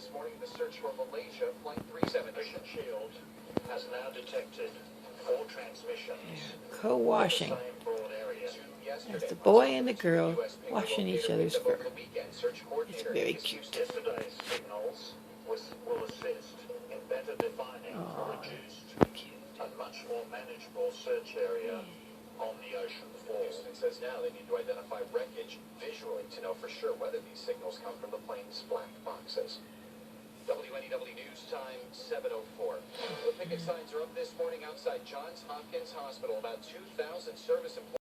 this morning, the search for Malaysia, Flight 37. Mission Shield has now detected 4 transmissions. Co-washing. Same broad area. There's the boy and the girl washing each other's fur. It's very cute. Yesterday's signals will assist in better defining a reduced and much more manageable search area on the ocean floor. Houston says now they need to identify wreckage visually to know for sure whether these signals come from the plane's black boxes. WNEW News Time, 7:04. The picket signs are up this morning outside Johns Hopkins Hospital. About 2,000 service employees